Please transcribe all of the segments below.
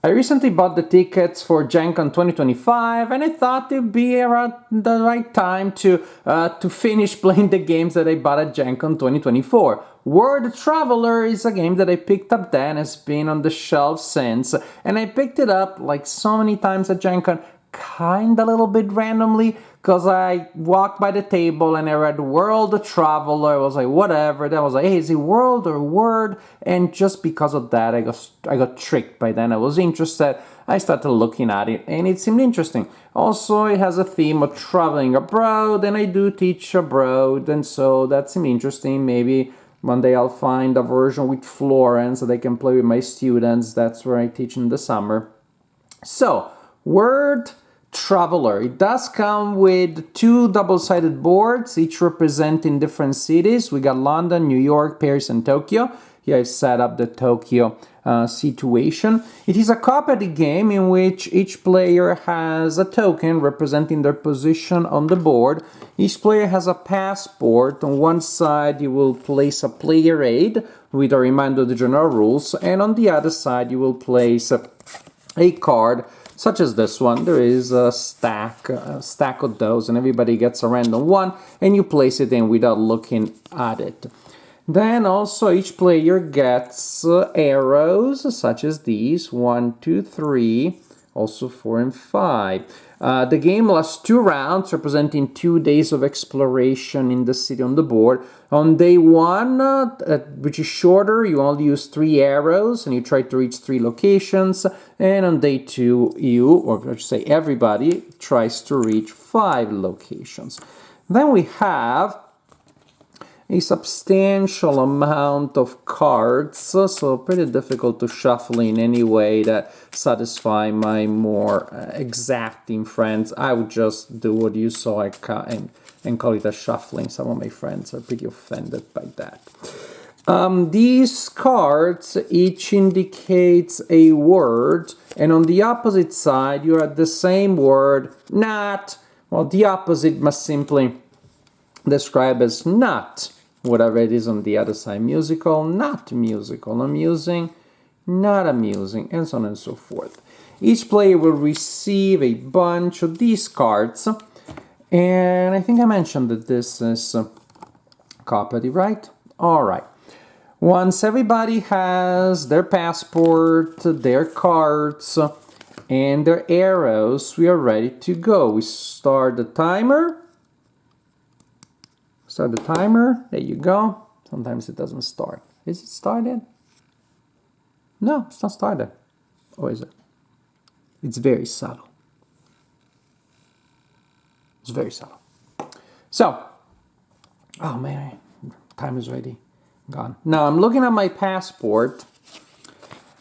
I recently bought the tickets for Gen Con 2025, and I thought it'd be around the right time to finish playing the games that I bought at Gen Con 2024. World Traveler is a game that I picked up then, has been on the shelf since, and I picked it up like so many times at Gen Con, kinda a little bit randomly, because I walked by the table and I read World Traveler. I was like, whatever. Then I was like, hey, is it World or Word? And just because of that, I got tricked by then. I was interested. I started looking at it and it seemed interesting. Also, it has a theme of traveling abroad, and I do teach abroad, and so that seemed interesting. Maybe one day I'll find a version with Florence that I can play with my students. That's where I teach in the summer. So, Word Traveler. It does come with two double-sided boards, each representing different cities. We got London, New York, Paris, and Tokyo. Here I've set up the Tokyo situation. It is a cooperative game in which each player has a token representing their position on the board. Each player has a passport. On one side you will place a player aid with a reminder of the general rules, and on the other side you will place a card such as this one. There is a stack of those, and everybody gets a random one, and you place it in without looking at it. Then also each player gets arrows such as these, 1, 2, 3, also 4 and 5. The game lasts 2 rounds, representing 2 days of exploration in the city on the board. On day 1, which is shorter, you only use 3 arrows and you try to reach 3 locations. And on day 2, you, or I should say everybody, tries to reach 5 locations. Then we have a substantial amount of cards, so pretty difficult to shuffle in any way that satisfy my more exacting friends. I would just do what you saw and call it a shuffling. Some of my friends are pretty offended by that. These cards each indicates a word, and on the opposite side you have the same word, not. Well, the opposite must simply describe as not whatever it is on the other side. Musical, not musical, amusing, not amusing, and so on and so forth. Each player will receive a bunch of these cards, and I think I mentioned that this is cooperative, right? All right. Once everybody has their passport, their cards, and their arrows, we are ready to go. We start the timer. Start the timer. There you go. Sometimes it doesn't start. Is it started? No, it's not started. Or is it? It's very subtle. It's very subtle. So, oh man, time is ready. Gone. Now I'm looking at my passport,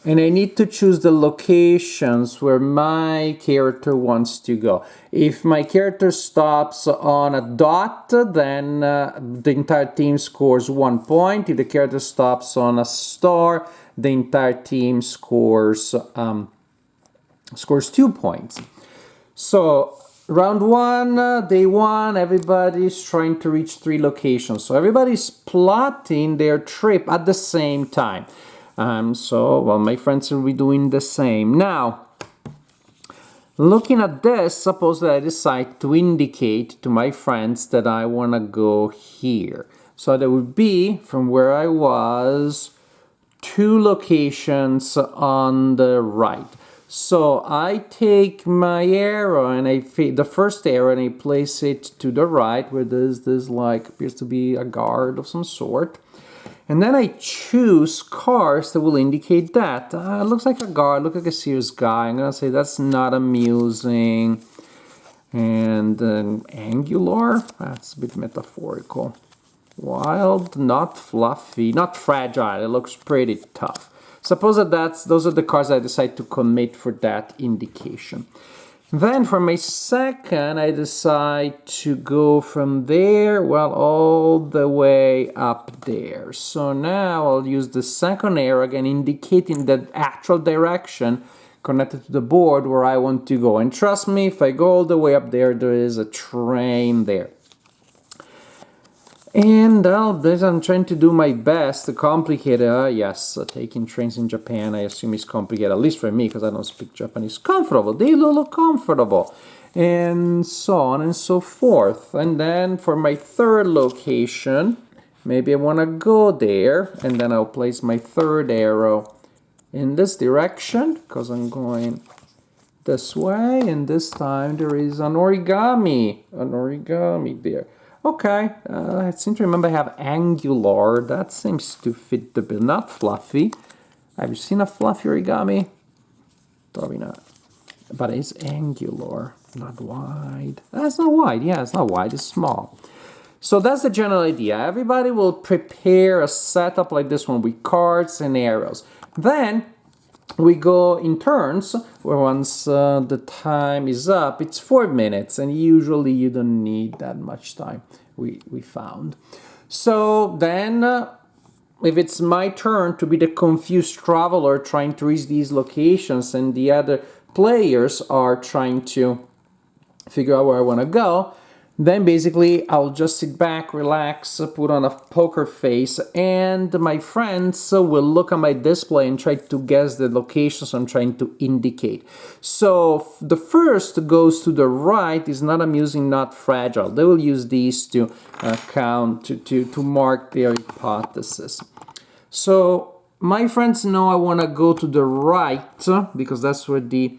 and I need to choose the locations where my character wants to go. If my character stops on a dot, then the entire team scores 1 point. If the character stops on a star, the entire team scores 2 points. So round 1, day 1, everybody's trying to reach 3 locations. So everybody's plotting their trip at the same time. Well, my friends will be doing the same. Now, looking at this, suppose that I decide to indicate to my friends that I want to go here. So there would be, from where I was, 2 locations on the right. So I take my arrow and the first arrow, and I place it to the right, where there's this like appears to be a guard of some sort. And then I choose cards that will indicate that. It looks like a guard, look like a serious guy. I'm gonna say that's not amusing. And angular, that's a bit metaphorical. Wild, not fluffy, not fragile, it looks pretty tough. Suppose that those are the cards I decide to commit for that indication. Then for my second, I decide to go from there, well, all the way up there. So now I'll use the second arrow again, indicating the actual direction connected to the board where I want to go. And trust me, if I go all the way up there, there is a train there. And this I'm trying to do my best to complicate it. Yes, taking trains in Japan, I assume is complicated, at least for me, because I don't speak Japanese. Comfortable, they look comfortable. And so on and so forth. And then for my third location, maybe I want to go there, and then I'll place my third arrow in this direction, because I'm going this way, and this time there is an origami there. Okay, I seem to remember I have angular. That seems to fit the bill. Not fluffy. Have you seen a fluffy origami? Probably not. But it's angular, not wide. That's not wide. Yeah, it's not wide. It's small. So that's the general idea. Everybody will prepare a setup like this one with cards and arrows. Then we go in turns, where once the time is up, it's 4 minutes, and usually you don't need that much time, we found. So then, if it's my turn to be the confused traveler trying to reach these locations, and the other players are trying to figure out where I want to go, then basically I'll just sit back, relax, put on a poker face, and my friends will look at my display and try to guess the locations I'm trying to indicate. So the first goes to the right is not amusing, not fragile. They will use these to count, to mark their hypothesis. So my friends know I want to go to the right, because that's where the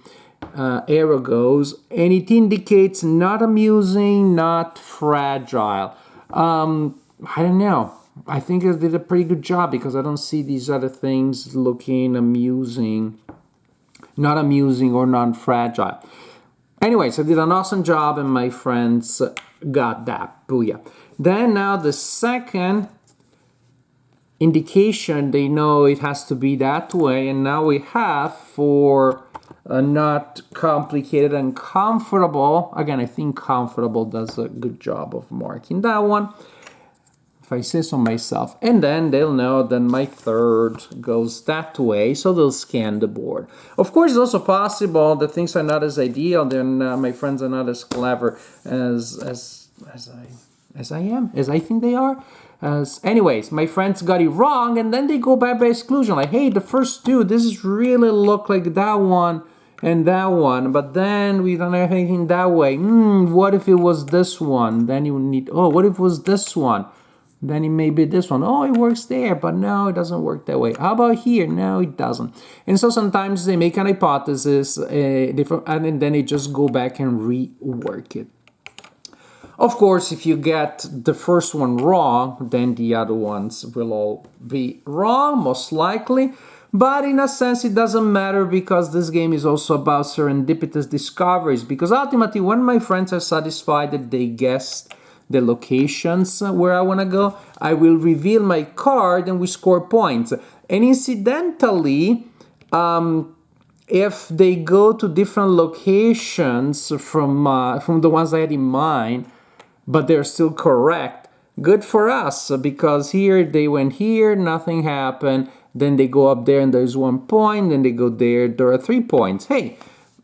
arrow goes, and it indicates not amusing, not fragile. I don't know. I think I did a pretty good job, because I don't see these other things looking amusing, not amusing, or non-fragile. Anyways, I did an awesome job, and my friends got that. Booyah. Then now the second indication, they know it has to be that way, and now we have for not complicated and comfortable. Again, I think comfortable does a good job of marking that one, if I say so myself. And then they'll know that my third goes that way, so they'll scan the board. Of course, it's also possible that things are not as ideal, then my friends are not as clever as I am, as I think they are. Anyways, my friends got it wrong, and then they go back by exclusion. Like, hey, the first two, this is really look like that one and that one, but then we don't have anything that way. What if it was this one? Then you need, what if it was this one? Then it may be this one. Oh, it works there, but no, it doesn't work that way. How about here? No, it doesn't. And so sometimes they make an hypothesis, and then they just go back and rework it. Of course, if you get the first one wrong, then the other ones will all be wrong, most likely. But in a sense, it doesn't matter, because this game is also about serendipitous discoveries. Because ultimately, when my friends are satisfied that they guessed the locations where I want to go, I will reveal my card and we score points. And incidentally, if they go to different locations from the ones I had in mind, but they're still correct, good for us, because here they went here, nothing happened. Then they go up there and there's 1 point. Then they go there, there are 3 points. Hey,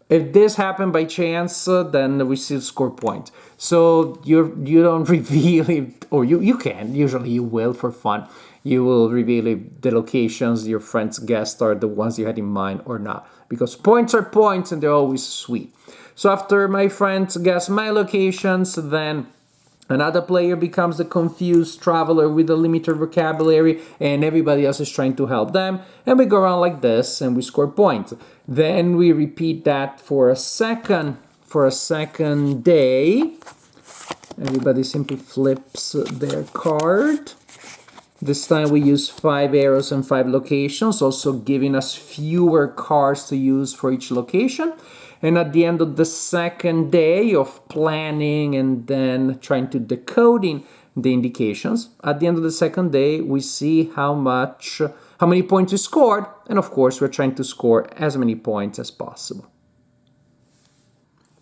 if this happened by chance, then we still score points. So you don't reveal it, or you can. Usually you will for fun. You will reveal if the locations your friends guessed are the ones you had in mind or not, because points are points and they're always sweet. So after my friends guess my locations, then another player becomes the confused traveler with a limited vocabulary, and everybody else is trying to help them. And we go around like this, and we score points. Then we repeat that for a second day. Everybody simply flips their card. This time we use 5 arrows and 5 locations, also giving us fewer cards to use for each location. And at the end of the second day of planning and then trying to decoding the indications, at the end of the second day, we see how many points we scored. And of course, we're trying to score as many points as possible.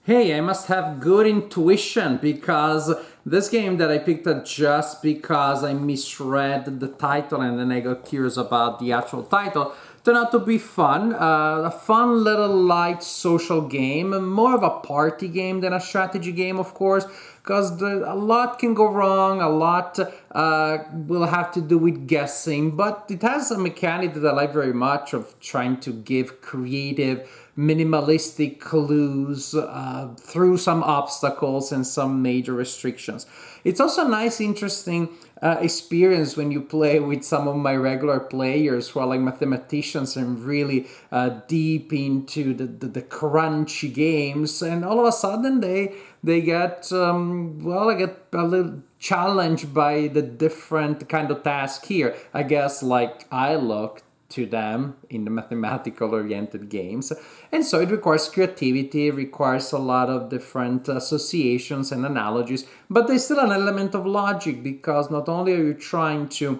Hey, I must have good intuition, because this game that I picked up just because I misread the title and then I got curious about the actual title turned out to be fun. A fun little light social game, more of a party game than a strategy game, of course, because a lot can go wrong, a lot will have to do with guessing, but it has a mechanic that I like very much of trying to give creative, minimalistic clues through some obstacles and some major restrictions. It's also a nice, interesting experience when you play with some of my regular players who are like mathematicians and really deep into the crunchy games, and all of a sudden they get I get a little challenged by the different kind of task here. I guess like I look to them in the mathematical oriented games, and so it requires creativity, it requires a lot of different associations and analogies, but there's still an element of logic, because not only are you trying to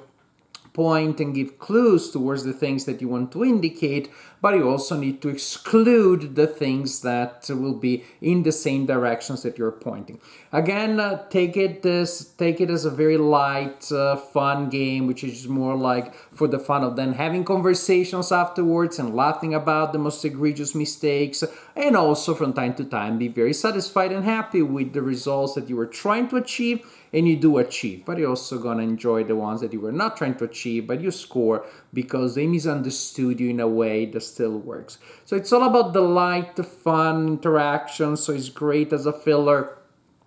point and give clues towards the things that you want to indicate, but you also need to exclude the things that will be in the same directions that you're pointing. Again, take it as a very light, fun game, which is more like for the fun of then having conversations afterwards and laughing about the most egregious mistakes, and also from time to time be very satisfied and happy with the results that you were trying to achieve and you do achieve, but you're also gonna enjoy the ones that you were not trying to achieve, but you score because they misunderstood you in a way that still works. So it's all about the light, the fun interaction. So it's great as a filler.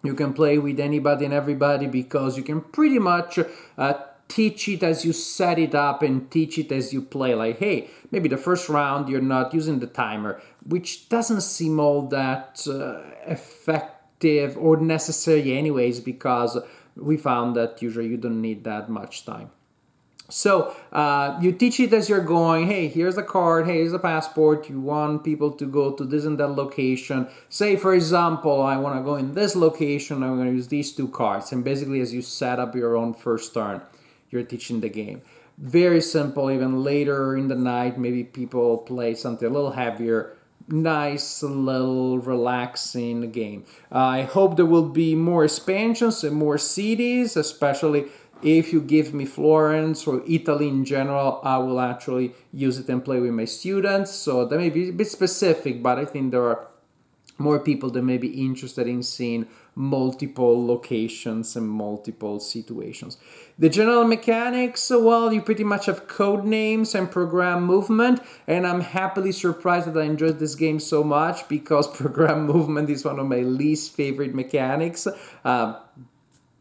You can play with anybody and everybody because you can pretty much teach it as you set it up and teach it as you play. Like, hey, maybe the first round you're not using the timer, which doesn't seem all that effective or necessary anyways, because we found that usually you don't need that much time. So you teach it as you're going. Hey, here's the card. Hey, here's the passport. You want people to go to this and that location. Say, for example, I want to go in this location. I'm going to use these two cards. And basically, as you set up your own first turn, you're teaching the game. Very simple. Even later in the night, maybe people play something a little heavier. Nice little relaxing game. I hope there will be more expansions and more cities, especially if you give me Florence or Italy in general. I will actually use it and play with my students. So that may be a bit specific, but I think there are more people that may be interested in seeing multiple locations and multiple situations. The general mechanics, well, you pretty much have code names and program movement, and I'm happily surprised that I enjoyed this game so much, because program movement is one of my least favorite mechanics,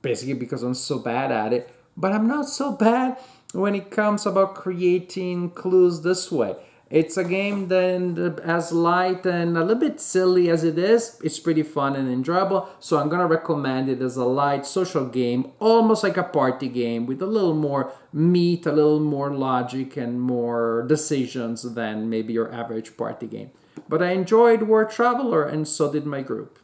basically because I'm so bad at it. But I'm not so bad when it comes about creating clues this way. It's a game that, as light and a little bit silly as it is, it's pretty fun and enjoyable. So I'm gonna recommend it as a light social game, almost like a party game, with a little more meat, a little more logic, and more decisions than maybe your average party game. But I enjoyed Word Traveler, and so did my group.